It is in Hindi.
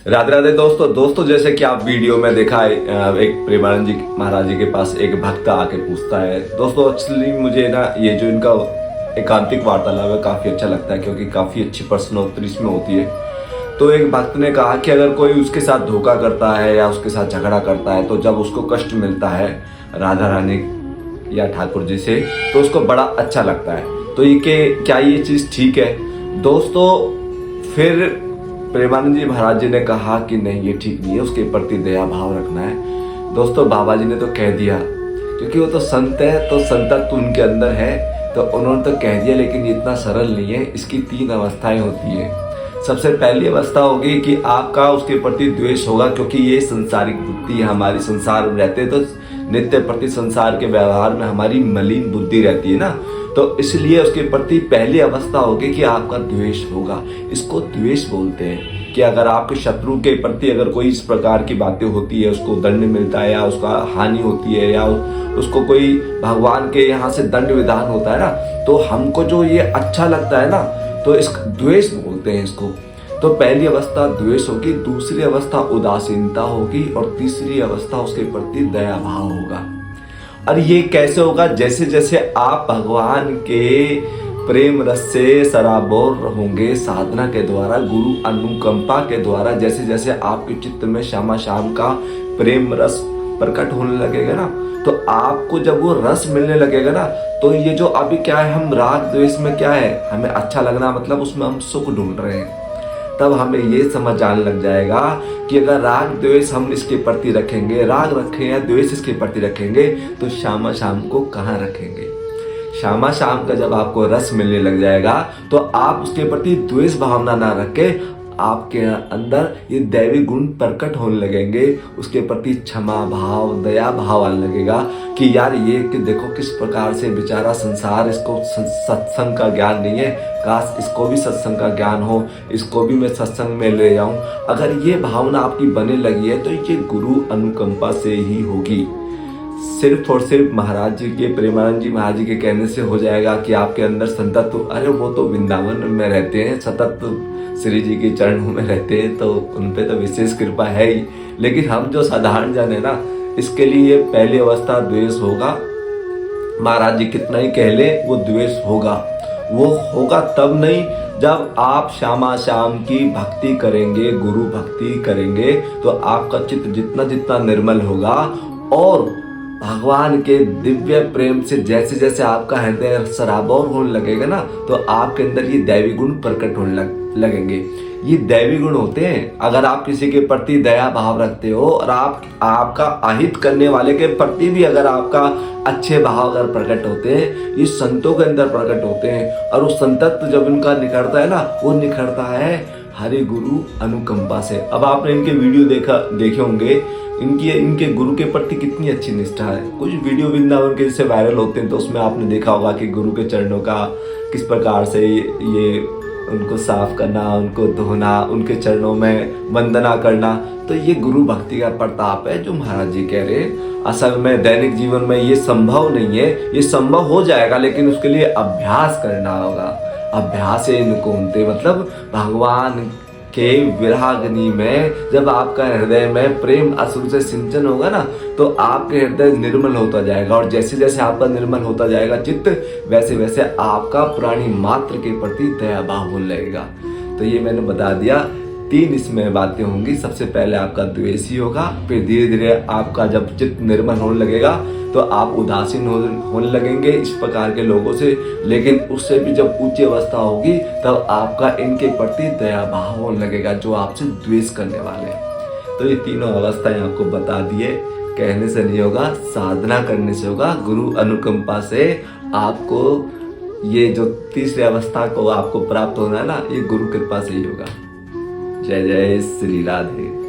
राधे राधे दोस्तों जैसे कि आप वीडियो में देखा है, एक प्रेमानंद जी महाराज जी के पास एक भक्त आके पूछता है। दोस्तों एक्चुअली मुझे ना ये जो इनका एकांतिक वार्तालाप है काफ़ी अच्छा लगता है, क्योंकि काफ़ी अच्छी प्रश्नोत्तरी इसमें होती है। तो एक भक्त ने कहा कि अगर कोई उसके साथ धोखा करता है या उसके साथ झगड़ा करता है, तो जब उसको कष्ट मिलता है राधा रानी या ठाकुर जी से, तो उसको बड़ा अच्छा लगता है। तो क्या ये चीज़ ठीक है? दोस्तों फिर प्रेमानंद जी महाराज जी ने कहा कि नहीं, ये ठीक नहीं है, उसके प्रति दया भाव रखना है। दोस्तों बाबा जी ने तो कह दिया, क्योंकि वो तो संत है, तो संतत्व उनके अंदर है, तो उन्होंने तो कह दिया। लेकिन ये इतना सरल नहीं है, इसकी 3 अवस्थाएं होती है। सबसे पहली अवस्था होगी कि आपका उसके प्रति द्वेष होगा, क्योंकि ये संसारिक बुद्धि है हमारी। संसार में रहते तो नित्य प्रति संसार के व्यवहार में हमारी मलिन बुद्धि रहती है ना, तो इसलिए उसके प्रति पहली अवस्था होगी कि आपका द्वेष होगा। इसको द्वेष बोलते हैं कि अगर आपके शत्रु के प्रति अगर कोई इस प्रकार की बातें होती है, उसको दंड मिलता है या उसका हानि होती है या उसको कोई भगवान के यहाँ से दंड विधान होता है ना, तो हमको जो ये अच्छा लगता है ना, तो इस द्वेष बोलते हैं इसको। तो पहली अवस्था द्वेष होगी, दूसरी अवस्था उदासीनता होगी, और तीसरी अवस्था उसके प्रति दया भाव होगा। और ये कैसे होगा? जैसे जैसे आप भगवान के प्रेम रस से सराबोर होंगे साधना के द्वारा, गुरु अनुकंपा के द्वारा, जैसे जैसे आपके चित्त में श्यामा श्याम का प्रेम रस प्रकट होने लगेगा ना, तो आपको जब वो रस मिलने लगेगा ना, तो ये जो अभी क्या है, हम राग द्वेष में क्या है, हमें अच्छा लगना, मतलब उसमें हम सुख ढूंढ रहे हैं। तब हमें ये समझ आने लग जाएगा कि अगर राग द्वेष हम इसके प्रति रखेंगे, राग रखें या द्वेष इसके प्रति रखेंगे, तो श्यामा श्याम को कहाँ रखेंगे। श्यामा श्याम का जब आपको रस मिलने लग जाएगा, तो आप उसके प्रति द्वेष भावना ना रखे, आपके अंदर ये दैवी गुण प्रकट होने लगेंगे। उसके प्रति क्षमा भाव, दया भाव आने लगेगा कि यार ये कि देखो किस प्रकार से बेचारा संसार, इसको सत्संग का ज्ञान नहीं है, काश इसको भी सत्संग का ज्ञान हो, इसको भी मैं सत्संग में ले जाऊं। अगर ये भावना आपकी बने लगी है, तो ये गुरु अनुकंपा से ही होगी। सिर्फ और सिर्फ महाराज जी के, प्रेमानंद जी महाराज जी के कहने से हो जाएगा कि आपके अंदर संतत्व, अरे वो तो वृंदावन में रहते हैं, सतत श्री जी के चरणों में रहते हैं, तो उन पे तो विशेष कृपा है ही। लेकिन हम जो साधारण जन है ना, इसके लिए पहली अवस्था द्वेष होगा। महाराज जी कितना ही कह ले, वो द्वेष होगा। वो होगा तब नहीं जब आप श्यामा श्याम की भक्ति करेंगे, गुरु भक्ति करेंगे, तो आपका चित्त जितना जितना निर्मल होगा, और भगवान के दिव्य प्रेम से जैसे जैसे आपका हृदय सराबोर होने लगेगा ना, तो आपके अंदर ये दैवी गुण प्रकट होने लगेंगे। ये दैवी गुण होते हैं। अगर आप किसी के प्रति दया भाव रखते हो, और आपका अहित करने वाले के प्रति भी अगर आपका अच्छे भाव अगर प्रकट होते हैं, ये संतों के अंदर प्रकट होते हैं। और वो संतत्व जब इनका निखरता है ना, वो निखरता है हरि गुरु अनुकंपा से। अब आपने इनके वीडियो देखे होंगे, इनके गुरु के प्रति कितनी अच्छी निष्ठा है। कुछ वीडियो वृंदावन के जैसे वायरल होते हैं, तो उसमें आपने देखा होगा कि गुरु के चरणों का किस प्रकार से ये उनको साफ करना, उनको धोना, उनके चरणों में वंदना करना। तो ये गुरु भक्ति का प्रताप है जो महाराज जी कह रहे हैं। असल में दैनिक जीवन में ये संभव नहीं है, ये संभव हो जाएगा, लेकिन उसके लिए अभ्यास करना होगा। अभ्यास निकुंते, मतलब भगवान के विरागनी में जब आपका हृदय में प्रेम अश्रु से सिंचन होगा ना, तो आपके हृदय निर्मल होता जाएगा। और जैसे जैसे आपका निर्मल होता जाएगा चित्त, वैसे वैसे आपका प्राणी मात्र के प्रति दया भाव होने लगेगा। तो ये मैंने बता दिया, 3 इसमें बातें होंगी। सबसे पहले आपका द्वेष ही होगा, फिर धीरे धीरे आपका जब चित्त निर्मल होने लगेगा, तो आप उदासीन होने लगेंगे इस प्रकार के लोगों से। लेकिन उससे भी जब ऊंची अवस्था होगी, तब आपका इनके प्रति दया भाव होने लगेगा, जो आपसे द्वेष करने वाले हैं। तो ये तीनों अवस्थाएं आपको बता दिए। कहने से नहीं होगा, साधना करने से होगा। गुरु अनुकंपा से आपको ये जो तीसरी अवस्था को आपको प्राप्त होना है ना, ये गुरु कृपा से ही होगा। जय जय श्री राधे।